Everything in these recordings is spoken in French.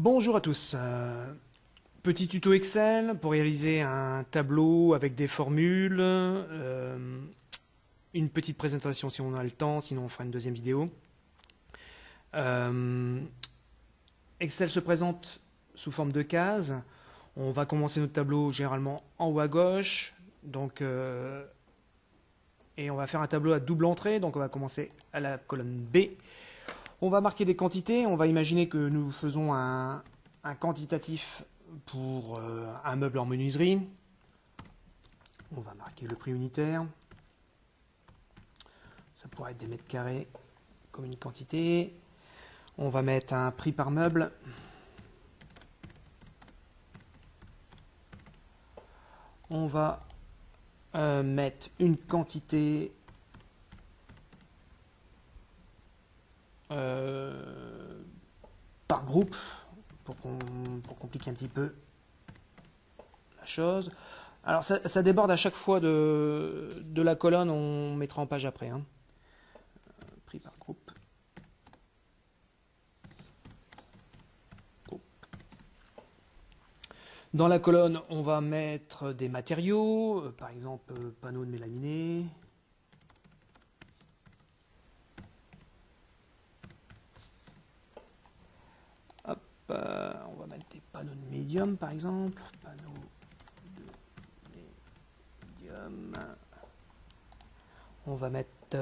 Bonjour à tous. Petit tuto Excel pour réaliser un tableau avec des formules, une petite présentation si on a le temps, sinon on fera une deuxième vidéo. Excel se présente sous forme de cases. On va commencer notre tableau généralement en haut à gauche, donc, et on va faire un tableau à double entrée, donc on va commencer à la colonne B. On va marquer des quantités, on va imaginer que nous faisons un quantitatif pour un meuble en menuiserie. On va marquer le prix unitaire. Ça pourrait être des mètres carrés comme une quantité. On va mettre un prix par meuble. On va mettre une quantité par groupe pour compliquer un petit peu la chose. Alors ça déborde à chaque fois de la colonne, on mettra en page après. Prix par groupe. Dans la colonne, on va mettre des matériaux, par exemple panneaux de mélaminé. Hop, on va mettre des panneaux de médium, par exemple. Panneaux de médium. On va mettre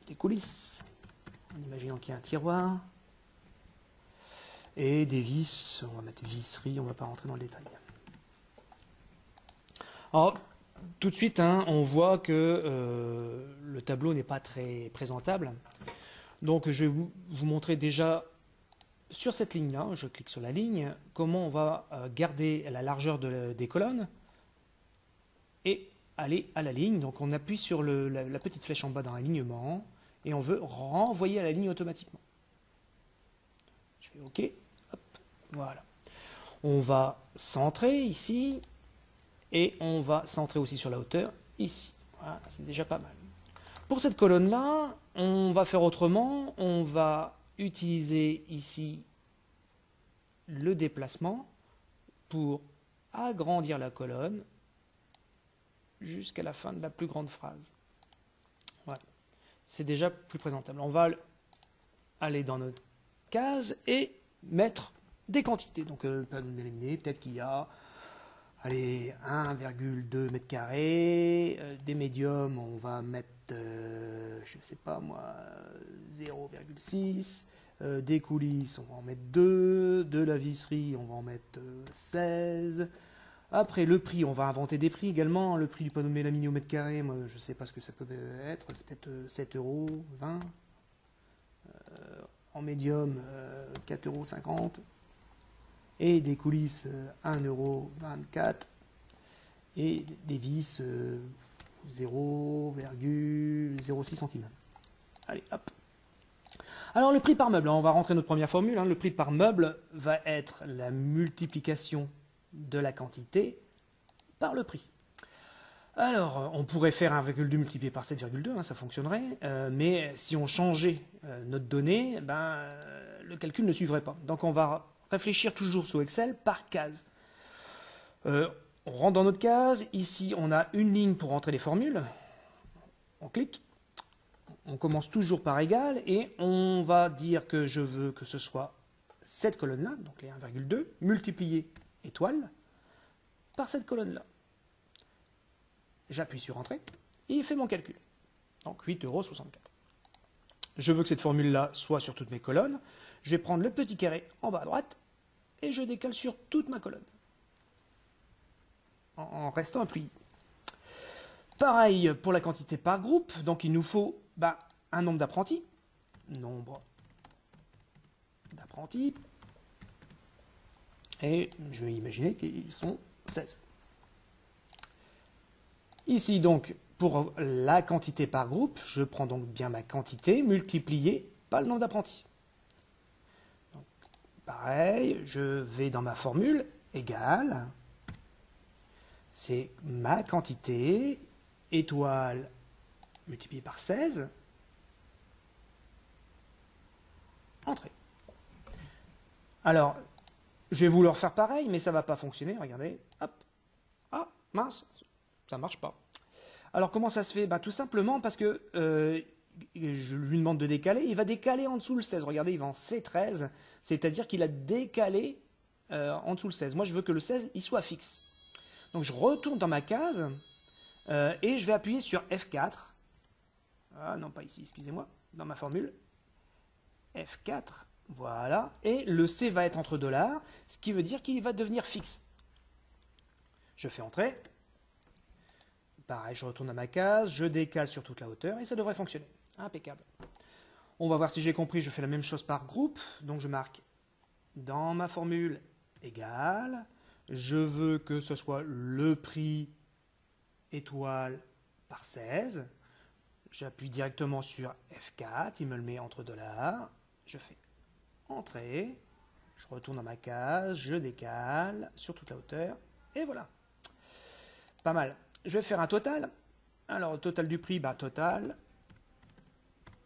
des coulisses, en imaginant qu'il y a un tiroir. Et des vis, on va mettre visserie, on ne va pas rentrer dans le détail. Alors, tout de suite, on voit que le tableau n'est pas très présentable. Donc, je vais vous montrer déjà sur cette ligne-là, je clique sur la ligne, comment on va garder la largeur des colonnes et aller à la ligne. Donc, on appuie sur la petite flèche en bas dans l'alignement et on veut renvoyer à la ligne automatiquement. Je fais OK. Hop, voilà. On va centrer ici et on va centrer aussi sur la hauteur ici. Voilà, c'est déjà pas mal. Pour cette colonne-là, on va faire autrement. On va utiliser ici le déplacement pour agrandir la colonne jusqu'à la fin de la plus grande phrase. Voilà. C'est déjà plus présentable. On va aller dans notre case et mettre des quantités. Donc, peut-être qu'il y a 1,2 m². Des médiums, on va mettre, je ne sais pas moi, 0,6. Des coulisses, on va en mettre 2. De la visserie, on va en mettre 16. Après, le prix, on va inventer des prix également. Le prix du panneau de mélaminé au mètre carré, moi, je ne sais pas ce que ça peut être. C'est peut-être 7,20 €. En médium, 4,50 €. Et des coulisses, 1,24 €. Et des vis, 0,06 centimes. Allez, hop. Alors, le prix par meuble, on va rentrer notre première formule. Le prix par meuble va être la multiplication de la quantité par le prix. Alors, on pourrait faire 1,2 multiplié par 7,2, ça fonctionnerait, mais si on changeait notre donnée, le calcul ne suivrait pas. Donc on va réfléchir toujours sous Excel par case. On rentre dans notre case, ici on a une ligne pour rentrer les formules, on clique, on commence toujours par égal, et on va dire que je veux que ce soit cette colonne-là, donc les 1,2, multiplié étoile, par cette colonne-là. J'appuie sur Entrée et il fait mon calcul. Donc 8,64 €. Je veux que cette formule-là soit sur toutes mes colonnes. Je vais prendre le petit carré en bas à droite et je décale sur toute ma colonne. En restant appuyé. Pareil pour la quantité par groupe. Donc il nous faut un nombre d'apprentis. Nombre d'apprentis. Et je vais imaginer qu'ils sont 16. Ici, donc, pour la quantité par groupe, je prends donc bien ma quantité multipliée par le nombre d'apprentis. Pareil, je vais dans ma formule, égale, c'est ma quantité, étoile multiplié par 16, entrée. Alors, je vais vous le refaire pareil, mais ça ne va pas fonctionner. Regardez, hop. Ah, mince, ça ne marche pas. Alors, comment ça se fait? Tout simplement parce que je lui demande de décaler. Il va décaler en dessous le 16. Regardez, il va en C13, c'est-à-dire qu'il a décalé en dessous le 16. Moi, je veux que le 16, il soit fixe. Donc, je retourne dans ma case et je vais appuyer sur F4. Ah non, pas ici, excusez-moi, dans ma formule. F4, voilà. Et le C va être entre $, ce qui veut dire qu'il va devenir fixe. Je fais entrer. Pareil, je retourne à ma case, je décale sur toute la hauteur et ça devrait fonctionner. Impeccable. On va voir si j'ai compris, je fais la même chose par groupe. Donc je marque dans ma formule égale. Je veux que ce soit le prix étoile par 16. J'appuie directement sur F4, il me le met entre $. Je fais entrer. Je retourne dans ma case, je décale sur toute la hauteur. Et voilà. Pas mal. Je vais faire un total. Alors, total du prix, total.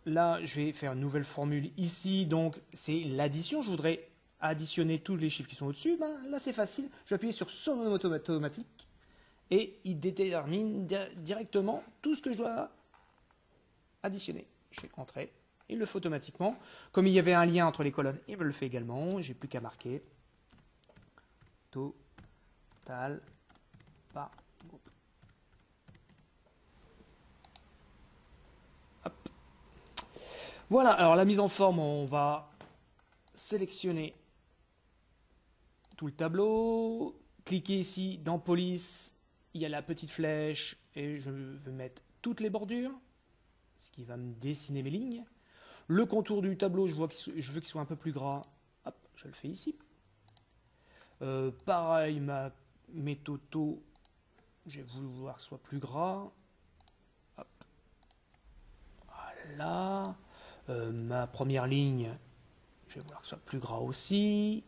Là, je vais faire une nouvelle formule ici. Donc, c'est l'addition. Je voudrais additionner tous les chiffres qui sont au-dessus. Là, c'est facile. Je vais appuyer sur somme automatique. Et il détermine directement tout ce que je dois additionner. Je fais entrer. Il le fait automatiquement. Comme il y avait un lien entre les colonnes, il me le fait également. J'ai plus qu'à marquer total par groupe. Voilà, alors la mise en forme, on va sélectionner tout le tableau, cliquer ici dans police, il y a la petite flèche et je veux mettre toutes les bordures, ce qui va me dessiner mes lignes. Le contour du tableau, je veux qu'il soit un peu plus gras, hop, je le fais ici. Pareil, mes totaux, je vais vouloir que ce soit plus gras. Hop. Voilà. Ma première ligne, je vais vouloir que ce soit plus gras aussi.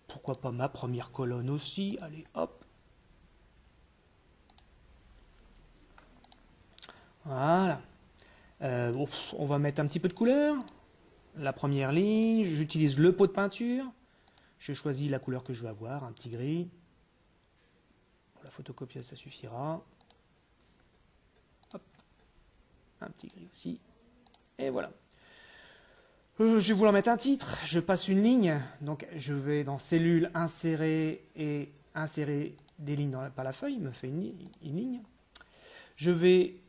Pourquoi pas ma première colonne aussi. Allez, hop. Voilà. On va mettre un petit peu de couleur. La première ligne, j'utilise le pot de peinture. Je choisis la couleur que je veux avoir, un petit gris. Pour la photocopieuse, ça suffira. Hop. Un petit gris aussi. Et voilà. Je vais vouloir mettre un titre. Je passe une ligne. Donc, je vais dans Cellules, insérer et insérer des lignes par la feuille. Il me fait une ligne. Je vais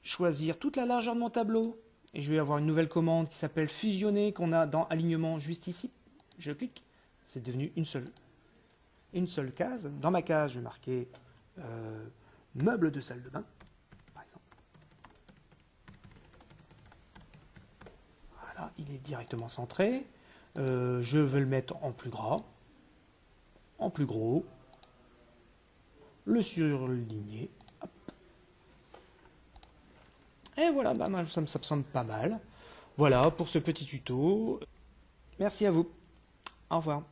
choisir toute la largeur de mon tableau. Et je vais avoir une nouvelle commande qui s'appelle fusionner, qu'on a dans alignement juste ici. Je clique. C'est devenu une seule case. Dans ma case, je vais marquer meuble de salle de bain, par exemple. Voilà, il est directement centré. Je veux le mettre en plus gras, en plus gros, le surligner. Hop. Et voilà, ça me semble pas mal. Voilà pour ce petit tuto. Merci à vous. Au revoir.